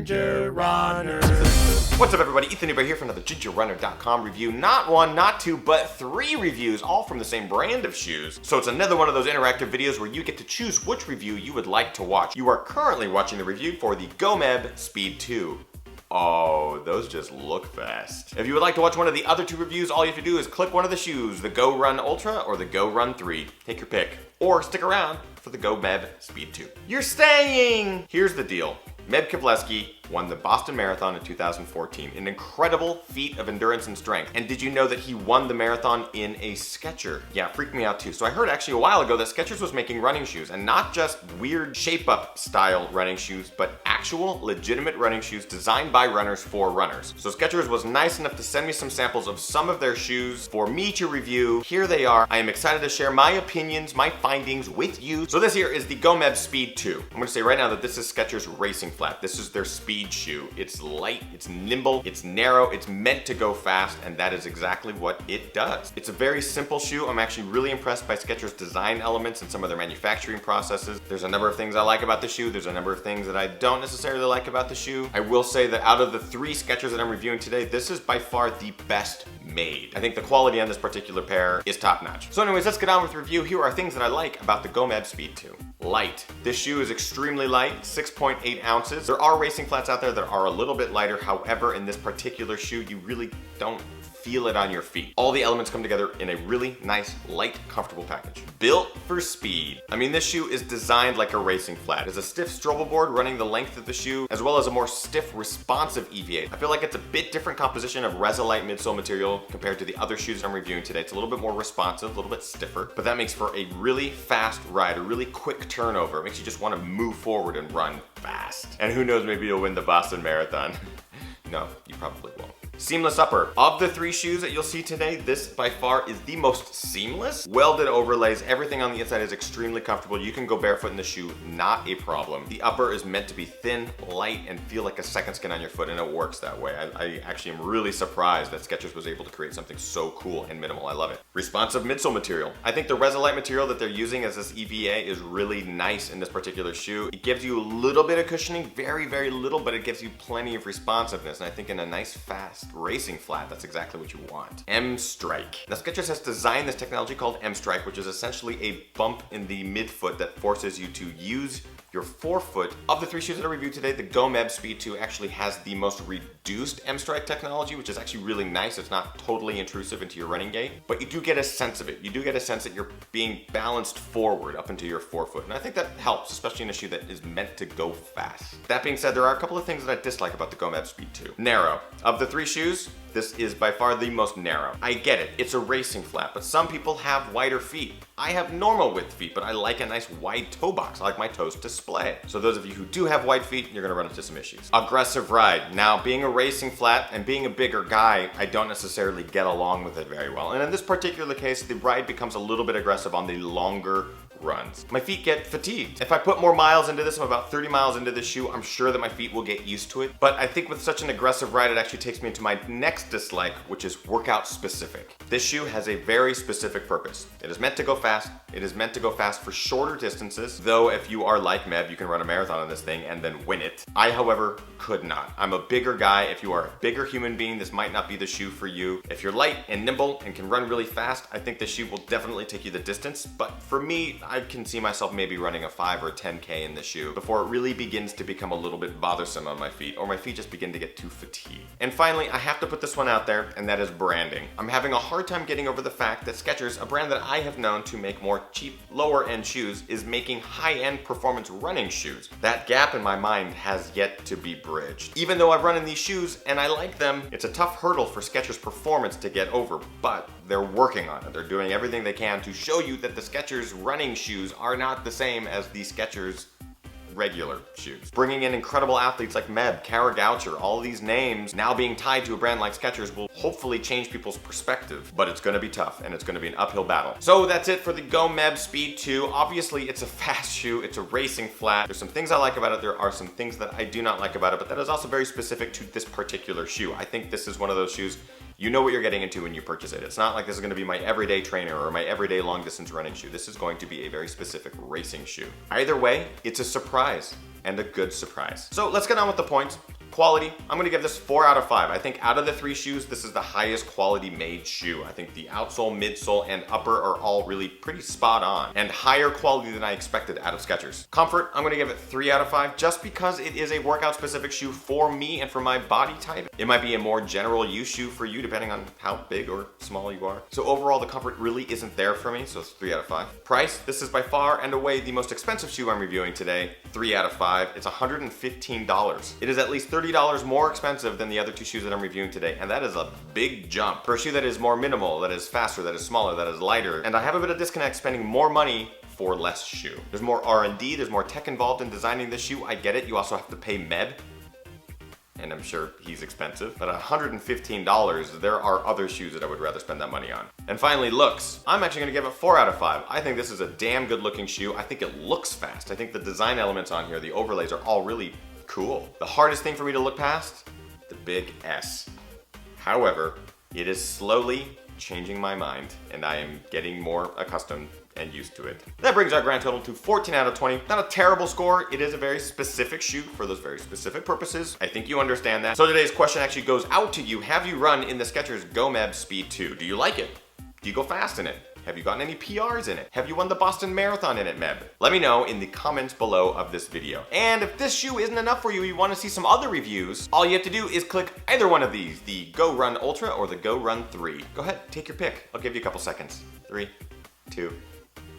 Ginger Runner. What's up everybody, Ethan Newberry here for another GingerRunner.com review. Not one, not two, but three reviews, all from the same brand of shoes. So it's another one of those interactive videos where you get to choose which review you would like to watch. You are currently watching the review for the GoMeb Speed 2. Oh, those just look fast. If you would like to watch one of the other two reviews, all you have to do is click one of the shoes, the Go Run Ultra or the Go Run 3. Take your pick. Or stick around for the GoMeb Speed 2. You're staying! Here's the deal. Keflezighi won the Boston Marathon in 2014. An incredible feat of endurance and strength. And did you know that he won the marathon in a Skechers? Yeah, freaked me out too. So I heard actually a while ago that Skechers was making running shoes, and not just weird shape-up style running shoes, but actual legitimate running shoes designed by runners for runners. So Skechers was nice enough to send me some samples of some of their shoes for me to review. Here they are. I am excited to share my opinions, my findings with you. So this here is the GoMeb Speed 2. I'm gonna say right now that this is Skechers Racing Flat. This is their speed shoe. It's light, it's nimble, it's narrow, it's meant to go fast, and that is exactly what it does. It's a very simple shoe. I'm actually really impressed by Skechers' design elements and some of their manufacturing processes. There's a number of things I like about the shoe. There's a number of things that I don't necessarily like about the shoe. I will say that out of the three Skechers that I'm reviewing today, this is by far the best made. I think the quality on this particular pair is top notch. So anyways, let's get on with the review. Here are things that I like about the GoMeb Speed 2. Light. This shoe is extremely light, 6.8 ounces. There are racing flats out there that are a little bit lighter. However, in this particular shoe, you really don't feel it on your feet. All the elements come together in a really nice, light, comfortable package. Built for speed. I mean, this shoe is designed like a racing flat. There's a stiff strobo board running the length of the shoe, as well as a more stiff, responsive EVA. I feel like it's a bit different composition of Resilite midsole material compared to the other shoes I'm reviewing today. It's a little bit more responsive, a little bit stiffer, but that makes for a really fast ride, a really quick turnover. It makes you just want to move forward and run fast. And who knows, maybe you'll win the Boston Marathon. No, you probably won't. Seamless upper. Of the three shoes that you'll see today, this by far is the most seamless. Welded overlays, everything on the inside is extremely comfortable. You can go barefoot in the shoe, not a problem. The upper is meant to be thin, light, and feel like a second skin on your foot, and it works that way. I actually am really surprised that Skechers was able to create something so cool and minimal. I love it. Responsive midsole material. I think the Resilite material that they're using as this EVA is really nice in this particular shoe. It gives you a little bit of cushioning, very, very little, but it gives you plenty of responsiveness, and I think in a nice, fast racing flat, that's exactly what you want. Mstrike. Now Skechers has designed this technology called Mstrike, which is essentially a bump in the midfoot that forces you to use your forefoot. Of the three shoes that I reviewed today, the GoMeb Speed 2 actually has the most reduced Mstrike technology, which is actually really nice. It's not totally intrusive into your running gait, but you do get a sense of it. You do get a sense that you're being balanced forward up into your forefoot, and I think that helps, especially in a shoe that is meant to go fast. That being said, there are a couple of things that I dislike about the GoMeb Speed 2. Narrow. Of the three shoes, this is by far the most narrow. I get it, it's a racing flat, but some people have wider feet. I have normal width feet, but I like a nice wide toe box. I like my toes to splay. So those of you who do have wide feet, you're gonna run into some issues. Aggressive ride. Now, being a racing flat and being a bigger guy, I don't necessarily get along with it very well. And in this particular case, the ride becomes a little bit aggressive on the longer runs. My feet get fatigued. If I put more miles into this, I'm about 30 miles into this shoe, I'm sure that my feet will get used to it. But I think with such an aggressive ride, it actually takes me into my next dislike, which is workout specific. This shoe has a very specific purpose. It is meant to go fast. It is meant to go fast for shorter distances, though if you are like Meb, you can run a marathon on this thing and then win it. I, however, could not. I'm a bigger guy. If you are a bigger human being, this might not be the shoe for you. If you're light and nimble and can run really fast, I think this shoe will definitely take you the distance. But for me, I can see myself maybe running a 5 or 10K in the shoe before it really begins to become a little bit bothersome on my feet, or my feet just begin to get too fatigued. And finally, I have to put this one out there, and that is branding. I'm having a hard time getting over the fact that Skechers, a brand that I have known to make more cheap, lower end shoes, is making high-end performance running shoes. That gap in my mind has yet to be bridged. Even though I've run in these shoes and I like them, it's a tough hurdle for Skechers performance to get over, but they're working on it. They're doing everything they can to show you that the Skechers running shoes are not the same as the Skechers regular shoes. Bringing in incredible athletes like Meb, Goucher, all of these names now being tied to a brand like Skechers will hopefully change people's perspective, but it's gonna be tough and it's gonna be an uphill battle. So that's it for the GoMeb Speed 2. Obviously it's a fast shoe, it's a racing flat. There's some things I like about it, there are some things that I do not like about it, but that is also very specific to this particular shoe. I think this is one of those shoes you know what you're getting into when you purchase it. It's not like this is gonna be my everyday trainer or my everyday long distance running shoe. This is going to be a very specific racing shoe. Either way, it's a surprise. and a good surprise. So let's get on with the points. Quality, I'm gonna give this 4 out of 5. I think out of the 3 shoes, this is the highest quality made shoe. I think the outsole, midsole, and upper are all really pretty spot on and higher quality than I expected out of Skechers. Comfort, I'm gonna give it 3 out of 5 just because it is a workout specific shoe for me and for my body type. It might be a more general use shoe for you depending on how big or small you are. So overall, the comfort really isn't there for me, so it's 3 out of 5. Price, this is by far and away the most expensive shoe I'm reviewing today. 3 out of 5. It's $115. It is at least $30 more expensive than the other 2 shoes that I'm reviewing today, and that is a big jump. For a shoe that is more minimal, that is faster, that is smaller, that is lighter, and I have a bit of disconnect spending more money for less shoe. There's more R&D, there's more tech involved in designing this shoe. I get it, you also have to pay Meb, and I'm sure he's expensive. But $115, there are other shoes that I would rather spend that money on. And finally, looks. I'm actually gonna give it 4 out of 5. I think this is a damn good looking shoe. I think it looks fast. I think the design elements on here, the overlays, are all really cool. The hardest thing for me to look past, the big S. However, it is slowly changing my mind, and I am getting more accustomed and used to it. That brings our grand total to 14 out of 20. Not a terrible score. It is a very specific shoe for those very specific purposes. I think you understand that. So today's question actually goes out to you. Have you run in the Skechers GoMeb Speed 2? Do you like it? Do you go fast in it? Have you gotten any PRs in it? Have you won the Boston Marathon in it, Meb? Let me know in the comments below of this video. And if this shoe isn't enough for you, you want to see some other reviews, all you have to do is click either one of these, the Go Run Ultra or the Go Run 3. Go ahead, take your pick. I'll give you a couple seconds. 3, 2,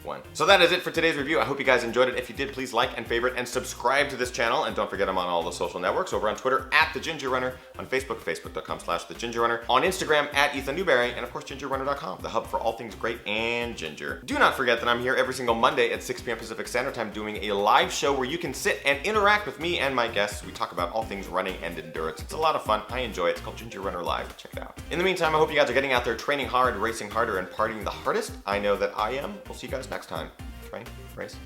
1. So that is it for today's review. I hope you guys enjoyed it. If you did, please like and favorite and subscribe to this channel. And don't forget I'm on all the social networks, over on Twitter @TheGingerRunner, on Facebook, facebook.com/TheGingerRunner, on Instagram @EthanNewberry, and of course GingerRunner.com, the hub for all things great and ginger. Do not forget that I'm here every single Monday at 6 p.m. Pacific Standard Time doing a live show where you can sit and interact with me and my guests. We talk about all things running and endurance. It's a lot of fun. I enjoy it. It's called Ginger Runner Live. Check it out. In the meantime, I hope you guys are getting out there training hard, racing harder, and partying the hardest. I know that I am. We'll see you guys next time. Train, race,